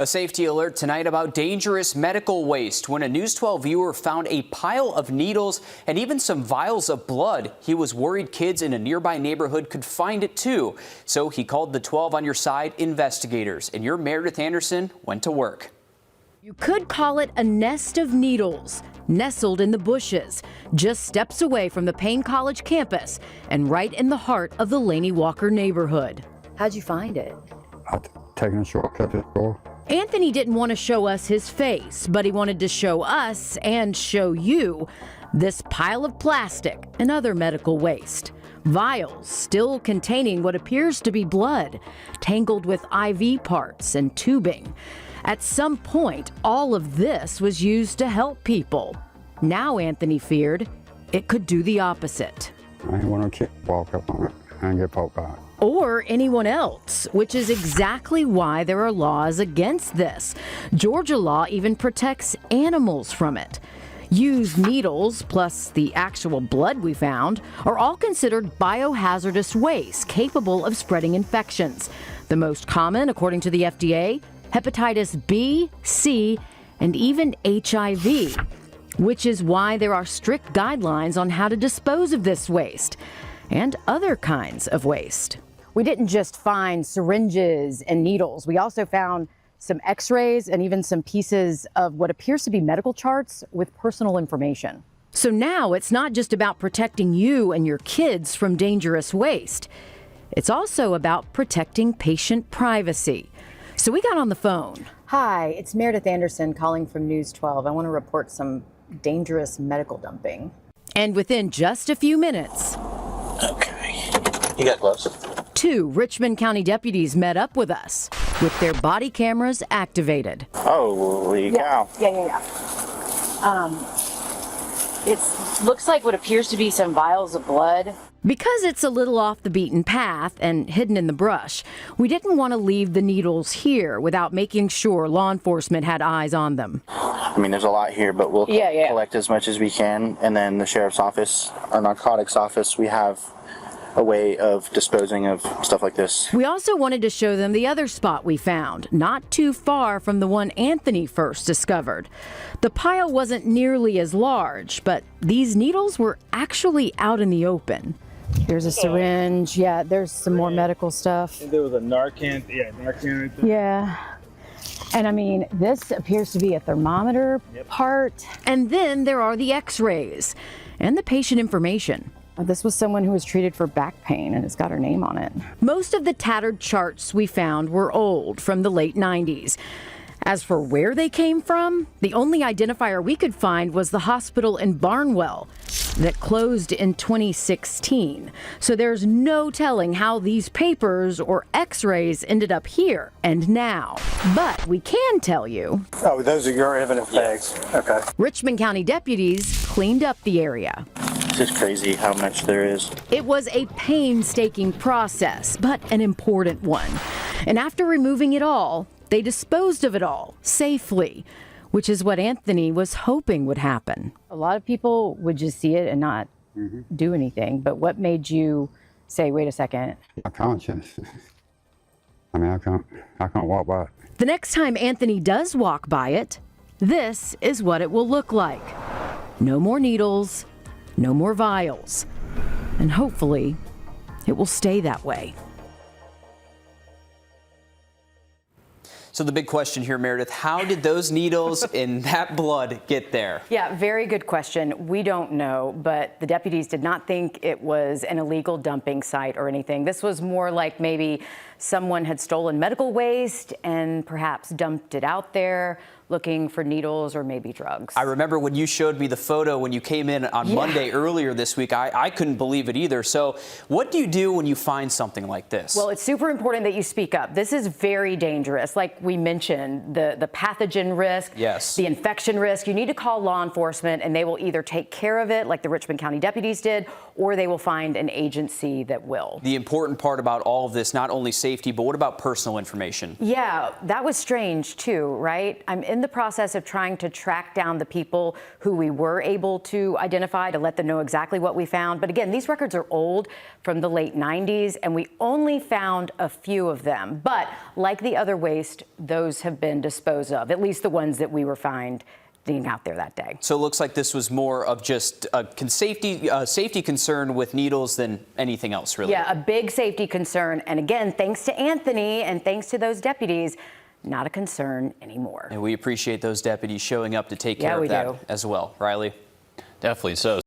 A safety alert tonight about dangerous medical waste when a News 12 viewer found a pile of needles and even some vials of blood. He was worried kids in a nearby neighborhood could find it too. So he called the 12 on your side investigators, and your Meredith Anderson went to work. You could call it a nest of needles, nestled in the bushes, just steps away from the Payne College campus and right in the heart of the Laney Walker neighborhood. How'd you find it? I've taken a shortcut to the store. Anthony didn't want to show us his face, but he wanted to show us and show you this pile of plastic and other medical waste. Vials still containing what appears to be blood, tangled with IV parts and tubing. At some point, all of this was used to help people. Now Anthony feared it could do the opposite. I ain't want to kid walk up on it and get poked by it. Or anyone else, which is exactly why there are laws against this. Georgia law even protects animals from it. Used needles, plus the actual blood we found, are all considered biohazardous waste capable of spreading infections. The most common, according to the FDA, hepatitis B, C, and even HIV, which is why there are strict guidelines on how to dispose of this waste and other kinds of waste. We didn't just find syringes and needles. We also found some x-rays and even some pieces of what appears to be medical charts with personal information. So now it's not just about protecting you and your kids from dangerous waste. It's also about protecting patient privacy. So we got on the phone. Hi, it's Meredith Anderson calling from News 12. I want to report some dangerous medical dumping. And within just a few minutes... Okay. You got gloves? 2 Richmond County deputies met up with us with their body cameras activated. Holy cow. Yeah. It looks like what appears to be some vials of blood. Because it's a little off the beaten path and hidden in the brush, we didn't want to leave the needles here without making sure law enforcement had eyes on them. I mean, there's a lot here, but we'll collect as much as we can. And then the sheriff's office, our narcotics office, we have a way of disposing of stuff like this. We also wanted to show them the other spot we found, not too far from the one Anthony first discovered. The pile wasn't nearly as large, but these needles were actually out in the open. There's a syringe. Yeah, there's some more medical stuff. There was a Narcan. Yeah, Narcan right there. Yeah. And I mean, this appears to be a thermometer part. And then there are the x-rays and the patient information. This was someone who was treated for back pain, and it's got her name on it. Most of the tattered charts we found were old, from the late 90s. As for where they came from, the only identifier we could find was the hospital in Barnwell that closed in 2016. So there's no telling how these papers or x-rays ended up here and now. But we can tell you... Oh, those are your evidence bags. Okay. Richmond County deputies cleaned up the area. It's just crazy how much there is. It was a painstaking process, but an important one. And after removing it all, they disposed of it all safely, which is what Anthony was hoping would happen. A lot of people would just see it and not do anything. But what made you say, wait a second? My conscience. I mean, I can't walk by it. The next time Anthony does walk by it, this is what it will look like. No more needles, no more vials. And hopefully, it will stay that way. So the big question here, Meredith, how did those needles and that blood get there? Yeah, very good question. We don't know, but the deputies did not think it was an illegal dumping site or anything. This was more like maybe someone had stolen medical waste and perhaps dumped it out there looking for needles or maybe drugs. I remember when you showed me the photo when you came in on Monday earlier this week, I couldn't believe it either. So what do you do when you find something like this? Well, it's super important that you speak up. This is very dangerous. Like we mentioned, the pathogen risk, the infection risk. You need to call law enforcement and they will either take care of it like the Richmond County deputies did, or they will find an agency that will. The important part about all of this, not only safety safety, but what about personal information? Yeah, that was strange too, right? I'm in the process of trying to track down the people who we were able to identify to let them know exactly what we found. But again, these records are old, from the late 90s, and we only found a few of them. But like the other waste, those have been disposed of, at least the ones that we were found being out there that day. So it looks like this was more of just a safety concern with needles than anything else, really. Yeah, a big safety concern. And again, thanks to Anthony and thanks to those deputies, not a concern anymore. And we appreciate those deputies showing up to take care of that as well. Riley? Definitely so.